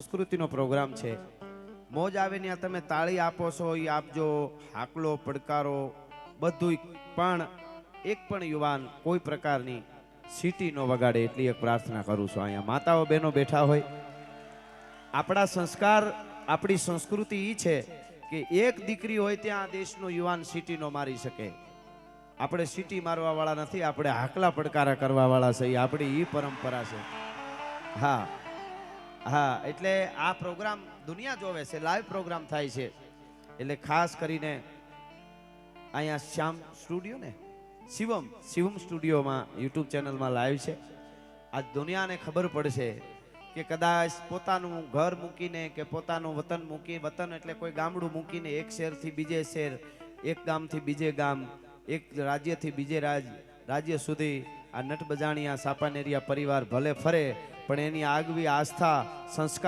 સંસ્કૃતિનો પ્રોગ્રામ છે. મોજ આવે ત્યાં તમે તાળી આપો છો એ આપજો, હાકલો પડકારો બધું, પણ એક પણ યુવાન કોઈ પ્રકારની સીટી ન વગાડે એટલી એક પ્રાર્થના કરું છું. અહીંયા માતાઓ બહેનો બેઠા હોય, આપણા સંસ્કાર આપણી સંસ્કૃતિ એ છે કે એક દીકરી હોય ત્યાં દેશનો યુવાન સીટી નો મારી શકે. આપણે સીટી મારવા વાળા નથી, આપણે હાકલા પડકારા કરવા વાળા છે. એ આપણી ઈ પરંપરા છે. હા હા, એટલે આ પ્રોગ્રામ દુનિયા જોવે છે, લાઈવ પ્રોગ્રામ થાય છે. એટલે ખાસ કરીને અહીંયા શ્યામ સ્ટુડિયો ને શિવમ સ્ટુડિયોમાં યુટ્યુબ ચેનલમાં લાઈવ છે. આજ દુનિયાને ખબર પડશે કે કદાચ પોતાનું ઘર મૂકીને કે પોતાનું વતન મૂકી, વતન એટલે કોઈ ગામડું મૂકીને એક શહેરથી બીજે શહેર, એક ગામથી બીજે ગામ, એક રાજ્યથી બીજે રાજ્ય સુધી આ નટબજાણિયા સાપાનેરિયા પરિવાર ભલે ફરે, પણ એની આગવી આસ્થા સંસ્કાર